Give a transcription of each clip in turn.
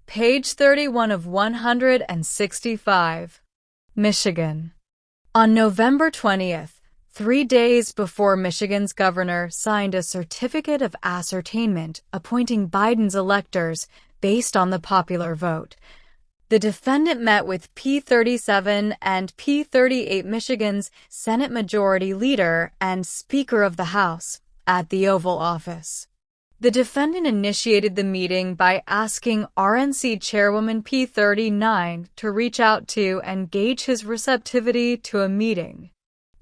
Page 31 of 165. Michigan. On November 20th, 3 days before Michigan's governor signed a certificate of ascertainment appointing Biden's electors based on the popular vote, the defendant met with P37 and P38 Michigan's Senate Majority Leader and Speaker of the House at the Oval Office. The defendant initiated the meeting by asking RNC Chairwoman P39 to reach out to and gauge his receptivity to a meeting.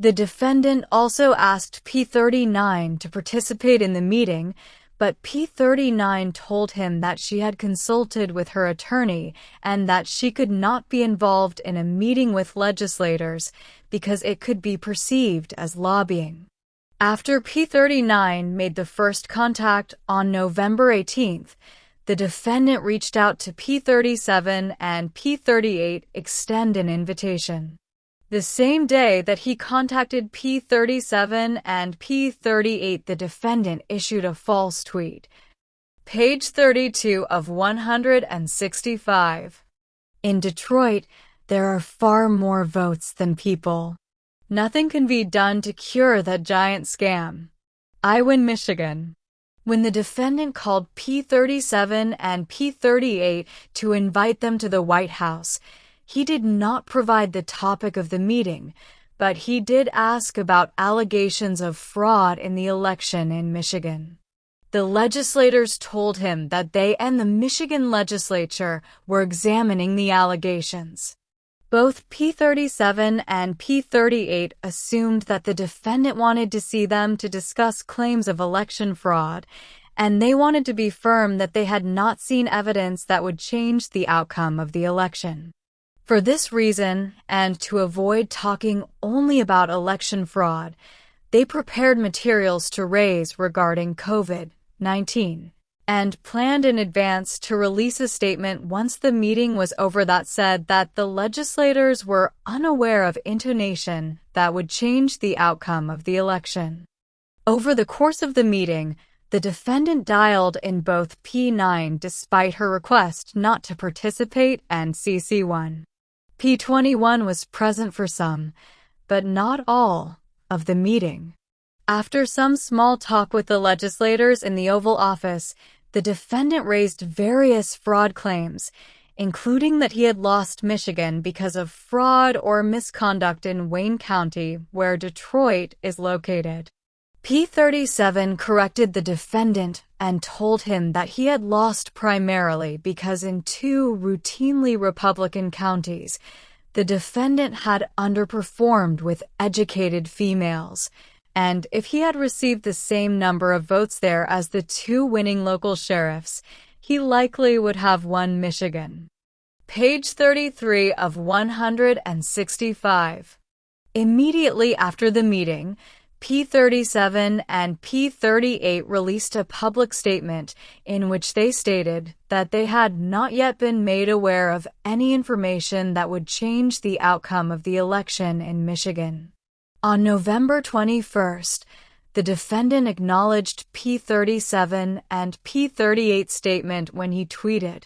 The defendant also asked P39 to participate in the meeting, but P39 told him that she had consulted with her attorney and that she could not be involved in a meeting with legislators because it could be perceived as lobbying. After P39 made the first contact on November 18th, the defendant reached out to P37 and P38 extend an invitation. The same day that he contacted P37 and P38, the defendant issued a false tweet. Page 32 of 165. In Detroit, there are far more votes than people. Nothing can be done to cure that giant scam. I win Michigan. When the defendant called P37 and P38 to invite them to the White House, he did not provide the topic of the meeting, but he did ask about allegations of fraud in the election in Michigan. The legislators told him that they and the Michigan legislature were examining the allegations. Both P37 and P38 assumed that the defendant wanted to see them to discuss claims of election fraud, and they wanted to be firm that they had not seen evidence that would change the outcome of the election. For this reason, and to avoid talking only about election fraud, they prepared materials to raise regarding COVID-19 and planned in advance to release a statement once the meeting was over that said that the legislators were unaware of intonation that would change the outcome of the election. Over the course of the meeting, the defendant dialed in both P9 despite her request not to participate and CC1. P21 was present for some, but not all, of the meeting. After some small talk with the legislators in the Oval Office, the defendant raised various fraud claims, including that he had lost Michigan because of fraud or misconduct in Wayne County, where Detroit is located. P37 corrected the defendant and told him that he had lost primarily because in 2 routinely Republican counties, the defendant had underperformed with educated females, and if he had received the same number of votes there as the 2 winning local sheriffs, he likely would have won Michigan. Page 33 of 165. Immediately after the meeting, P37 and P38 released a public statement in which they stated that they had not yet been made aware of any information that would change the outcome of the election in Michigan. On November 21st, the defendant acknowledged P37 and P38's statement when he tweeted,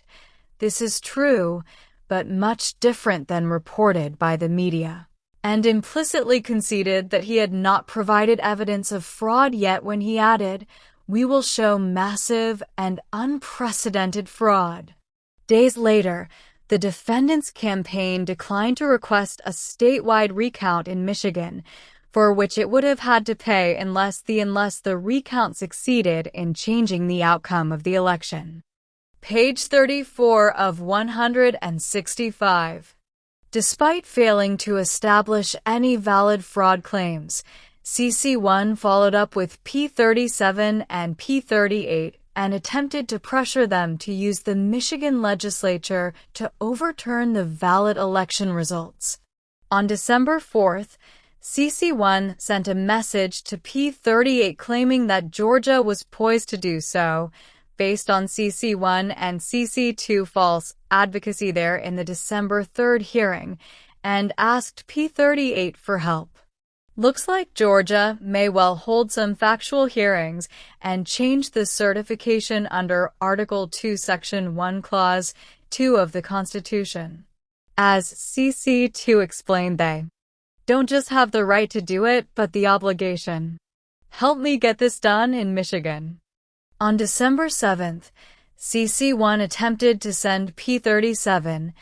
"This is true, but much different than reported by the media," and implicitly conceded that he had not provided evidence of fraud yet when he added, "We will show massive and unprecedented fraud." Days later, the defendant's campaign declined to request a statewide recount in Michigan, for which it would have had to pay unless the recount succeeded in changing the outcome of the election. Page 34 of 165. Despite failing to establish any valid fraud claims, CC1 followed up with P37 and P38 and attempted to pressure them to use the Michigan legislature to overturn the valid election results. On December 4th, CC1 sent a message to P38 claiming that Georgia was poised to do so, based on CC1 and CC2 false advocacy there in the December 3rd hearing, and asked P38 for help. Looks like Georgia may well hold some factual hearings and change the certification under Article 2, Section 1, Clause 2 of the Constitution. As CC2 explained, they don't just have the right to do it, but the obligation. Help me get this done in Michigan. On December 7th, CC1 attempted to send P37,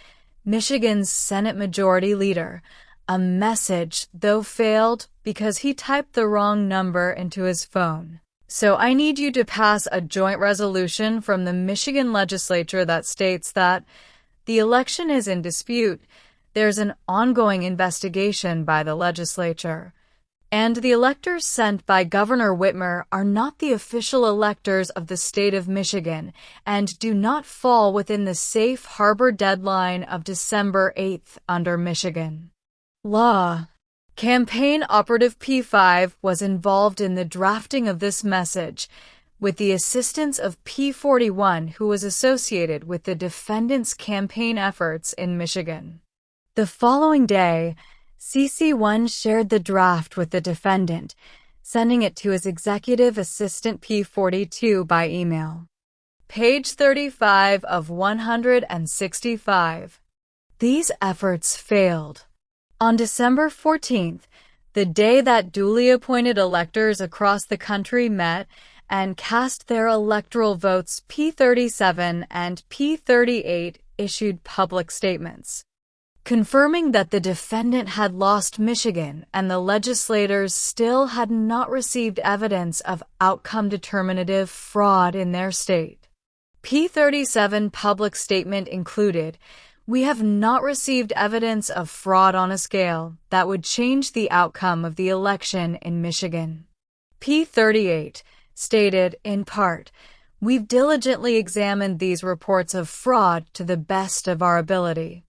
Michigan's Senate Majority Leader, a message, though failed because he typed the wrong number into his phone. So I need you to pass a joint resolution from the Michigan legislature that states that the election is in dispute. There's an ongoing investigation by the legislature, and the electors sent by Governor Whitmer are not the official electors of the state of Michigan and do not fall within the safe harbor deadline of December 8th under Michigan law. Campaign Operative P5 was involved in the drafting of this message, with the assistance of P41, who was associated with the defendant's campaign efforts in Michigan. The following day, CC1 shared the draft with the defendant, sending it to his executive assistant P42 by email. Page 35 of 165. These efforts failed. On December 14th, the day that duly appointed electors across the country met and cast their electoral votes, P37 and P38 issued public statements, confirming that the defendant had lost Michigan and the legislators still had not received evidence of outcome-determinative fraud in their state. P37 public statement included, "We have not received evidence of fraud on a scale that would change the outcome of the election in Michigan." P38 stated, in part, "We've diligently examined these reports of fraud to the best of our ability.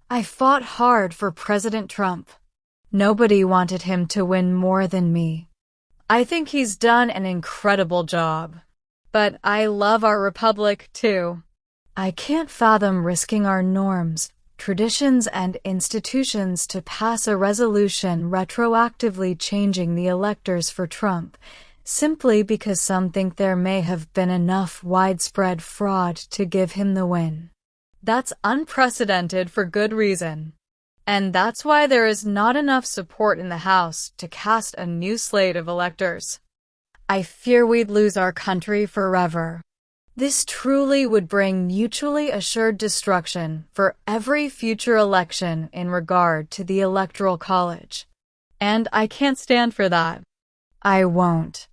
I fought hard for President Trump. Nobody wanted him to win more than me. I think he's done an incredible job. But I love our republic, too. I can't fathom risking our norms, traditions, and institutions to pass a resolution retroactively changing the electors for Trump, simply because some think there may have been enough widespread fraud to give him the win. That's unprecedented for good reason. And that's why there is not enough support in the House to cast a new slate of electors. I fear we'd lose our country forever. This truly would bring mutually assured destruction for every future election in regard to the Electoral College. And I can't stand for that. I won't."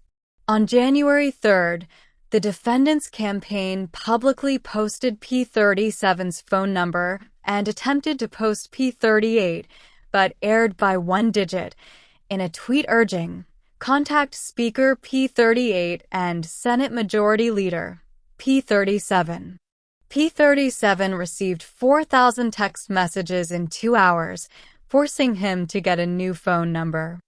On January 3rd, the defendant's campaign publicly posted P37's phone number and attempted to post P38, but erred by one digit, in a tweet urging, "Contact Speaker P38 and Senate Majority Leader P37." P37 received 4,000 text messages in 2 hours, forcing him to get a new phone number.